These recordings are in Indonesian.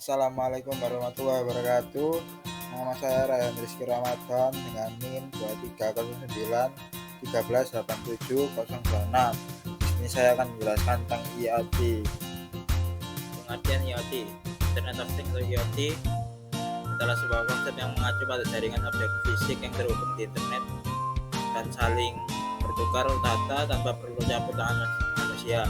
Assalamualaikum warahmatullahi wabarakatuh. Nama saya Ryan Rizky Ramadan dengan NIM 2309 1387 026. Di sini saya akan menjelaskan tentang IoT. Pengertian IoT, Internet of Things atau IoT adalah sebuah konsep yang mengacu pada jaringan objek fisik yang terhubung di internet dan saling bertukar data tanpa perlu campur tangan manusia.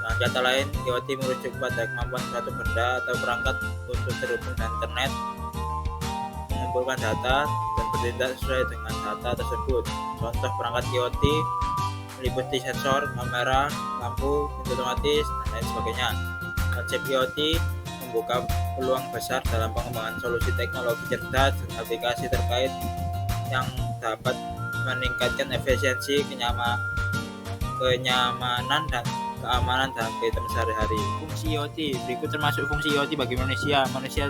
Dengan kata lain, IoT merujuk pada kemampuan suatu benda atau perangkat untuk terhubung dengan internet, mengumpulkan data, dan bertindak sesuai dengan data tersebut. Contoh perangkat IoT meliputi sensor, kamera, lampu, pintu otomatis, dan lain sebagainya. Konsep IoT membuka peluang besar dalam pengembangan solusi teknologi cerdas dan aplikasi terkait yang dapat meningkatkan efisiensi, kenyamanan, dan keamanan dalam kehidupan sehari-hari. Fungsi IoT berikut termasuk fungsi IoT bagi manusia. Manusia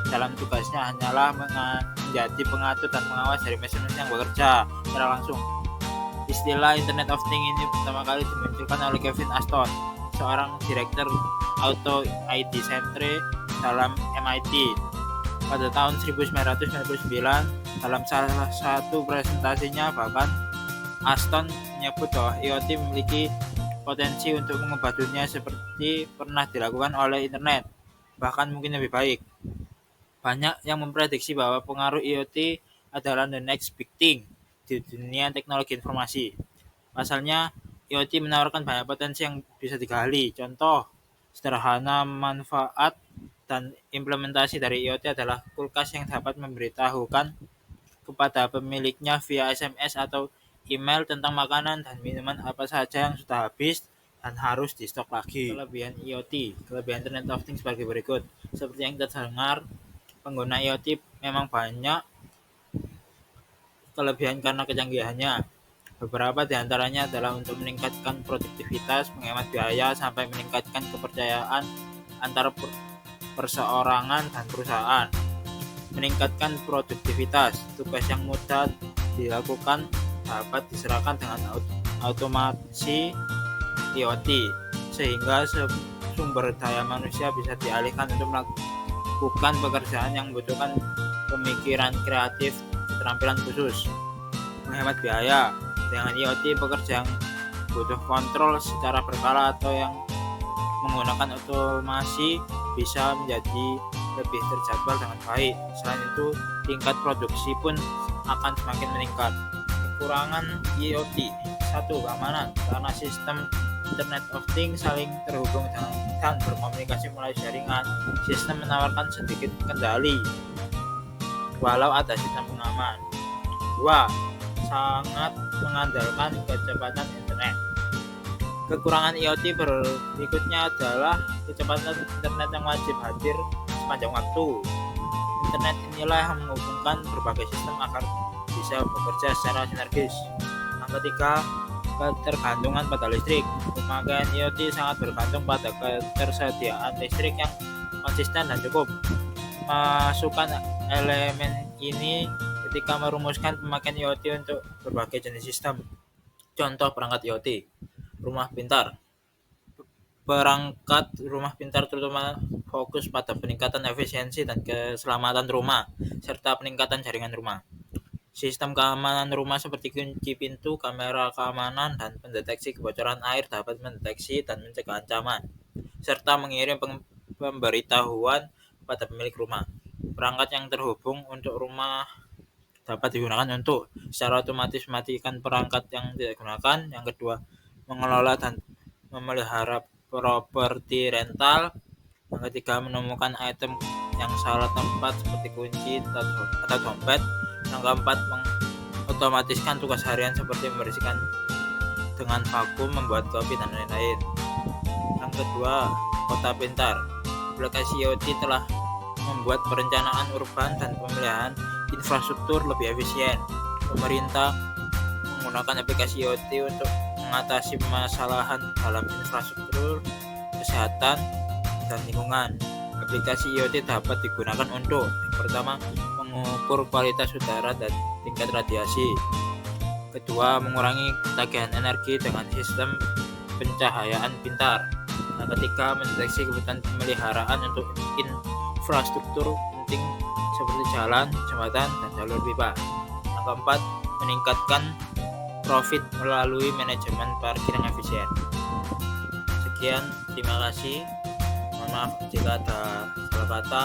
dalam tugasnya hanyalah menjadi pengatur dan pengawas dari mesin-mesin yang bekerja secara langsung. Istilah Internet of Things ini pertama kali dimunculkan oleh Kevin Ashton, seorang direktur Auto ID Centre dalam MIT pada tahun 1999. Dalam salah satu presentasinya, bahkan Ashton menyebut bahwa IoT memiliki potensi untuk mengubah dunia seperti pernah dilakukan oleh internet, bahkan mungkin lebih baik. Banyak yang memprediksi bahwa pengaruh IoT adalah the next big thing di dunia teknologi informasi. Pasalnya, IoT menawarkan banyak potensi yang bisa digali. Contoh sederhana manfaat dan implementasi dari IoT adalah kulkas yang dapat memberitahukan kepada pemiliknya via SMS atau email tentang makanan dan minuman apa saja yang sudah habis dan harus di stok lagi. Kelebihan IoT, kelebihan Internet of Things sebagai berikut. Seperti yang kita dengar, pengguna IoT memang banyak kelebihan karena kecanggihannya. Beberapa di antaranya adalah untuk meningkatkan produktivitas, menghemat biaya, sampai meningkatkan kepercayaan antara perseorangan dan perusahaan. Meningkatkan produktivitas, tugas yang mudah dilakukan dapat diserahkan dengan otomasi IoT, sehingga sumber daya manusia bisa dialihkan untuk melakukan pekerjaan yang membutuhkan pemikiran kreatif, keterampilan khusus. Menghemat biaya, dengan IoT pekerja yang butuh kontrol secara berkala atau yang menggunakan otomasi bisa menjadi lebih terjadwal dengan baik. Selain itu, tingkat produksi pun akan semakin meningkat. Kekurangan IoT: 1. Keamanan, karena sistem Internet of Things saling terhubung dan berkomunikasi melalui jaringan. Sistem menawarkan sedikit kendali walau ada sistem pengaman. 2. Sangat mengandalkan kecepatan internet. Kekurangan IoT berikutnya adalah kecepatan internet yang wajib hadir sepanjang waktu. Internet inilah yang menghubungkan berbagai sistem agar bisa bekerja secara sinergis. Yang ketiga, ketergantungan pada listrik. Pemakaian IoT sangat bergantung pada ketersediaan listrik yang konsisten dan cukup. Masukkan elemen ini ketika merumuskan pemakaian IoT untuk berbagai jenis sistem. Contoh perangkat IoT: rumah pintar. Perangkat rumah pintar terutama fokus pada peningkatan efisiensi dan keselamatan rumah, serta peningkatan jaringan rumah. Sistem keamanan rumah seperti kunci pintu, kamera keamanan, dan pendeteksi kebocoran air dapat mendeteksi dan mencegah ancaman, serta mengirim pemberitahuan kepada pemilik rumah. Perangkat yang terhubung untuk rumah dapat digunakan untuk secara otomatis mematikan perangkat yang tidak digunakan. Yang kedua, mengelola dan memelihara properti rental. Yang ketiga, menemukan item yang salah tempat seperti kunci atau dompet. Yang keempat, mengotomatiskan tugas harian seperti membersihkan dengan vakum, membuat kopi, dan lain-lain. Yang kedua, kota pintar. Aplikasi IoT telah membuat perencanaan urban dan pemeliharaan infrastruktur lebih efisien. Pemerintah menggunakan aplikasi IoT untuk mengatasi permasalahan dalam infrastruktur, kesehatan, dan lingkungan. Aplikasi IoT dapat digunakan untuk: yang pertama, mengukur kualitas udara dan tingkat radiasi. Kedua, mengurangi ketagihan energi dengan sistem pencahayaan pintar. Yang ketiga, mendeteksi kebutuhan pemeliharaan untuk infrastruktur penting seperti jalan, jembatan, dan jalur pipa. Yang keempat, meningkatkan profit melalui manajemen parkir yang efisien. Sekian, terima kasih. Mohon maaf jika ada salah kata.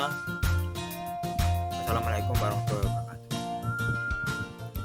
Assalamualaikum warahmatullahi wabarakatuh.